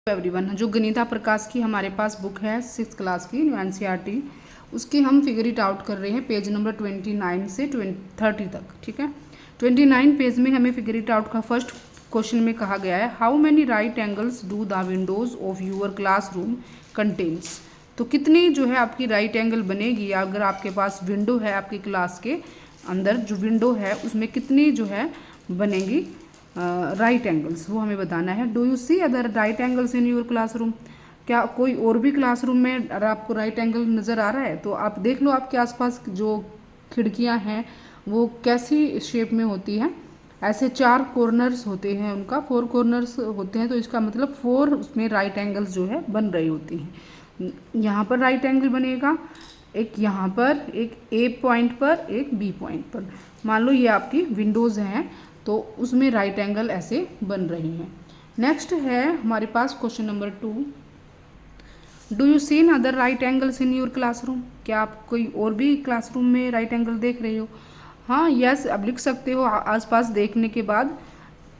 Everyone, जो गणिता प्रकाश की हमारे पास बुक है 6th क्लास की NCERT, उसकी हम फिगर इट आउट कर रहे हैं पेज नंबर 29 से 30 तक। ठीक है, 29 पेज में हमें फिगर इट आउट का फर्स्ट क्वेश्चन में कहा गया है how many right angles do the windows of your classroom contains. तो कितनी जो है आपकी राइट एंगल बनेगी अगर आपके पास विंडो है, आपकी क्लास के अंदर जो विंडो है उसमें कितनी जो है बनेगी राइट एंगल्स, वो हमें बताना है। Do you see other right angles in your classroom. क्या कोई और भी क्लासरूम में अगर आपको राइट एंगल नज़र आ रहा है तो आप देख लो आपके आसपास जो खिड़कियां हैं वो कैसी शेप में होती हैं। ऐसे 4 कॉर्नर्स होते हैं, उनका 4 कॉर्नर्स होते हैं, तो इसका मतलब 4 उसमें राइट एंगल्स जो है बन रही होती हैं। यहाँ पर राइट एंगल बनेगा, एक यहाँ पर, एक ए पॉइंट पर, एक बी पॉइंट पर। मान लो ये आपकी विंडोज़ हैं तो उसमें राइट एंगल ऐसे बन रही हैं। नेक्स्ट है हमारे पास question number 2, do you seen other right angles in your classroom. क्या आप कोई और भी क्लासरूम में राइट एंगल देख रहे हो। हाँ, यस, अब लिख सकते हो आसपास देखने के बाद।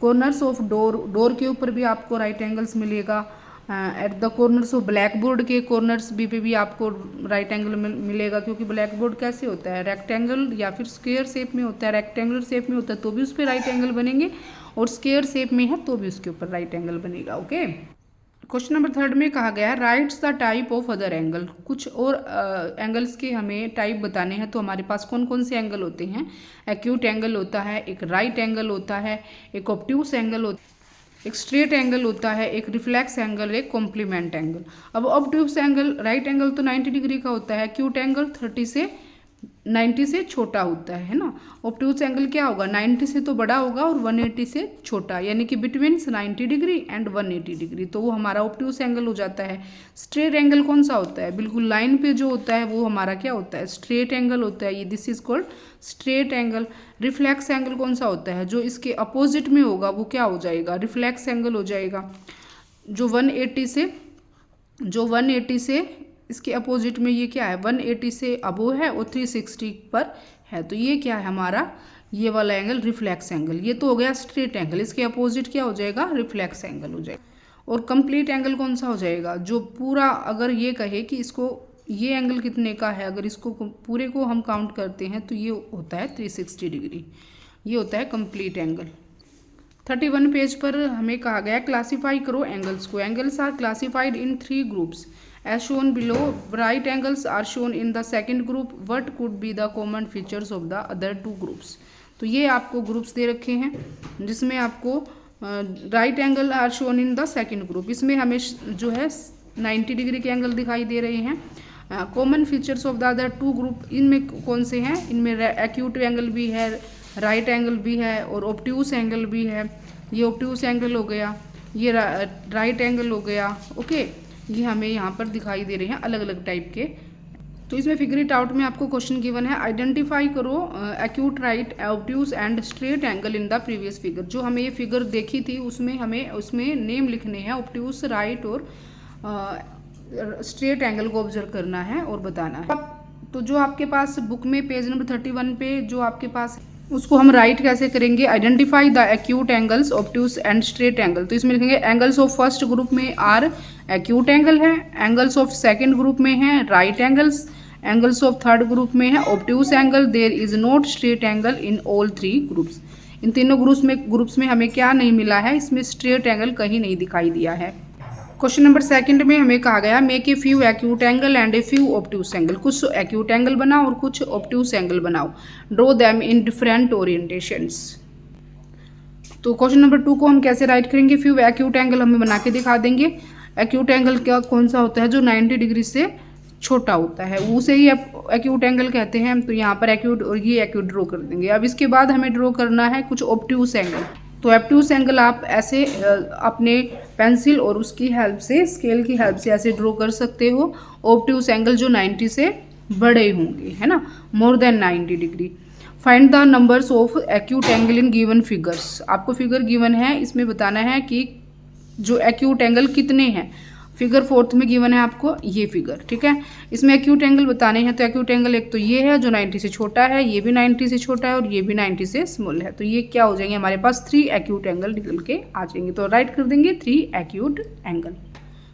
कॉर्नर्स ऑफ डोर के ऊपर भी आपको राइट एंगल्स मिलेगा। At the corners of black board के कॉर्नर्स भी पे भी आपको राइट एंगल मिलेगा, क्योंकि ब्लैक बोर्ड कैसे होता है, रेक्टेंगल या फिर स्क्वायर शेप में होता है। रेक्टेंगुलर शेप में होता है तो भी उस पर राइट एंगल बनेंगे, और स्क्वायर शेप में है तो भी उसके ऊपर राइट एंगल बनेगा। ओके, क्वेश्चन नंबर 3 में कहा गया है rights the type of other angle. कुछ और एंगल्स के हमें टाइप बताने हैं। तो हमारे पास कौन कौन से एंगल होते हैं। एक्यूट एंगल होता है, एक राइट एंगल होता है, एक ऑब्ट्यूस एंगल होता है, एक स्ट्रेट एंगल होता है, एक रिफ्लेक्स एंगल, एक कॉम्प्लीमेंट एंगल। अब ऑब्ट्यूस एंगल, राइट एंगल तो 90 डिग्री का होता है, एक्यूट एंगल 90 से छोटा होता है ना। ऑब्ट्यूस एंगल क्या होगा, 90 से तो बड़ा होगा और 180 से छोटा, यानी कि बिटवीन 90 डिग्री एंड 180 डिग्री, तो वो हमारा ऑब्ट्यूस एंगल हो जाता है। स्ट्रेट एंगल कौन सा होता है, बिल्कुल लाइन पे जो होता है वो हमारा क्या होता है, स्ट्रेट एंगल होता है। ये this is called straight angle. Reflex angle कौन सा होता है, जो इसके अपोजिट में होगा वो क्या हो जाएगा, रिफ्लेक्स एंगल हो जाएगा। जो 180 से इसके अपोजिट में ये क्या है, 180 से अबो है और 360 पर है, तो ये क्या है हमारा, ये वाला एंगल रिफ्लेक्स एंगल। ये तो हो गया स्ट्रेट एंगल, इसके अपोजिट क्या हो जाएगा, रिफ्लेक्स एंगल हो जाएगा। और कंप्लीट एंगल कौन सा हो जाएगा, जो पूरा अगर ये कहे कि इसको ये एंगल कितने का है, अगर इसको पूरे को हम काउंट करते हैं तो ये होता है 360 डिग्री, ये होता है कंप्लीट एंगल। 31 पेज पर हमें कहा गया क्लासीफाई करो एंगल्स को। Angles are classified in 3 groups as shown below. Right angles are shown in the second group. What could be the common features of the other 2 groups? तो ये आपको groups they रखे हैं जिसमें आपको right angle are shown in the second group, इसमें हमें जो है 90 डिग्री के एंगल दिखाई दे रहे हैं। Common features of the other 2 group, इनमें कौन से हैं, इनमें एक्यूट एंगल भी है, राइट एंगल भी है और ऑब्ट्यूस एंगल भी है। ये ऑब्ट्यूस एंगल हो गया, ये राइट एंगल हो गया। ओके, ये हमें यहाँ पर दिखाई दे रहे हैं अलग अलग टाइप के। तो इसमें फिगर इट आउट में आपको क्वेश्चन गिवन है आइडेंटिफाई करो acute right obtuse and straight angle in the previous figure. जो हमें ये फिगर देखी थी हमें उसमें नेम लिखने हैं, ऑब्ट्यूस, राइट और स्ट्रेट एंगल को ऑब्जर्व करना है और बताना है। तो जो आपके पास बुक में पेज नंबर 31 पे जो आपके पास, उसको हम राइट कैसे करेंगे, identify the acute angles, obtuse and straight angle. तो इसमें लिखेंगे एंगल्स ऑफ फर्स्ट ग्रुप में आर एक्यूट एंगल है, एंगल्स ऑफ सेकंड ग्रुप में है right angles, angles of third group में है obtuse angle. There is not straight angle in all 3 groups. इन तीनों ग्रुप्स में हमें क्या नहीं मिला है, इसमें स्ट्रेट एंगल कहीं नहीं दिखाई दिया है। क्वेश्चन नंबर 2 में हमें कहा गया make a few acute angle and a few obtuse angle. कुछ एक्यूट एंगल बनाओ और कुछ ऑब्ट्यूस एंगल बनाओ, draw them in different orientations. तो क्वेश्चन नंबर 2 को हम कैसे राइट करेंगे, फ्यू एक्यूट एंगल हमें बना के दिखा देंगे। एक्यूट एंगल क्या कौन सा होता है, जो 90 डिग्री से छोटा होता है, उसे ही एक्यूट एंगल कहते हैं। तो यहाँ पर एक्यूट और ये एक्यूट ड्रॉ कर देंगे। अब इसके बाद हमें ड्रॉ करना है कुछ ऑब्ट्यूस एंगल। तो ऑब्ट्यूस एंगल आप ऐसे अपने पेंसिल और उसकी हेल्प से, स्केल की हेल्प से ऐसे ड्रॉ कर सकते हो। ऑब्ट्यूस एंगल जो 90 से बड़े होंगे, है ना, more than 90 degree. Find the numbers of acute angle in given figures. आपको फिगर गिवन है, इसमें बताना है कि जो एक्यूट एंगल कितने हैं। फिगर 4 में गिवन है आपको ये फिगर, ठीक है। इसमें एक्यूट एंगल बताने हैं, तो एक्यूट एंगल एक तो ये है जो 90 से छोटा है, ये भी 90 से छोटा है और ये भी 90 से स्मॉल है। तो ये क्या हो जाएंगे, हमारे पास 3 एक्यूट एंगल निकल के आ जाएंगे। तो राइट कर देंगे 3 एक्यूट एंगल।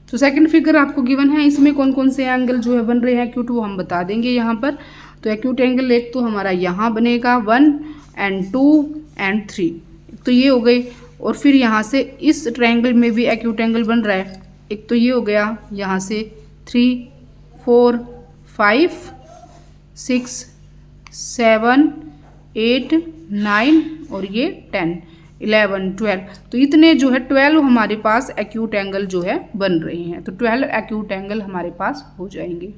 तो सेकंड फिगर आपको गिवन है, इसमें कौन कौन से एंगल जो है बन रहे हैं एक्यूट, वो हम बता देंगे यहाँ पर। तो एक्यूट एंगल एक तो हमारा यहाँ बनेगा 1 and 2 and 3, तो ये हो गए। और फिर यहाँ से इस ट्रायंगल में भी एक्यूट एंगल बन रहा है, एक तो ये हो गया यहाँ से 3 4 5 6 7 8 9 और ये 10 11 12, तो इतने जो है 12 हमारे पास एक्यूट एंगल जो है बन रहे हैं। तो 12 एक्यूट एंगल हमारे पास हो जाएंगे।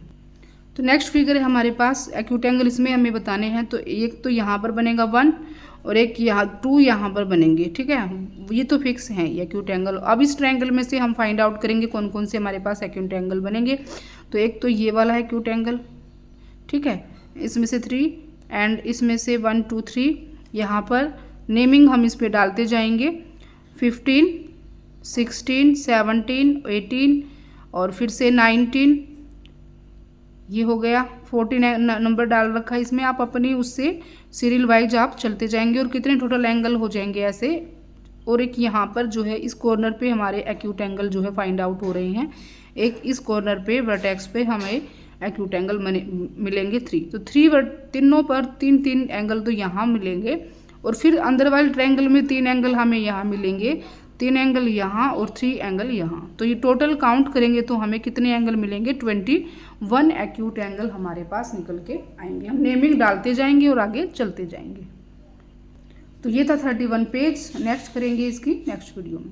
तो नेक्स्ट फिगर है हमारे पास एक्यूट एंगल, इसमें हमें बताने हैं। तो एक तो यहाँ पर बनेगा 1 और एक यहाँ 2 यहाँ पर बनेंगे, ठीक है, ये तो फिक्स हैं ये एक्यूट एंगल। अब इस ट्रायंगल में से हम फाइंड आउट करेंगे कौन कौन से हमारे पास एक्यूट एंगल बनेंगे। तो एक तो ये वाला है एक्यूट एंगल, ठीक है, इसमें से 3 एंड इसमें से 1 2 3, यहाँ पर नेमिंग हम इस पे डालते जाएंगे 15 16 17 18 और फिर से 19, ये हो गया 14 नंबर डाल रखा है इसमें। आप अपनी उससे सीरियल वाइज आप चलते जाएंगे और कितने टोटल एंगल हो जाएंगे ऐसे। और एक यहाँ पर जो है इस कॉर्नर पे हमारे एक्यूट एंगल जो है फाइंड आउट हो रहे हैं। एक इस कॉर्नर पे वर्टेक्स पे हमें एक्यूट एंगल मिलेंगे 3, तो 3 तीनों पर 3 3 एंगल तो यहाँ मिलेंगे। और फिर अंदर वाले ट्रायंगल में 3 एंगल हमें यहाँ मिलेंगे, 3 एंगल यहाँ और 3 एंगल यहाँ। तो ये टोटल काउंट करेंगे तो हमें कितने एंगल मिलेंगे, 21 एक्यूट एंगल हमारे पास निकल के आएंगे। हम नेमिंग डालते जाएंगे और आगे चलते जाएंगे। तो ये था 31 पेज। नेक्स्ट करेंगे इसकी नेक्स्ट वीडियो में।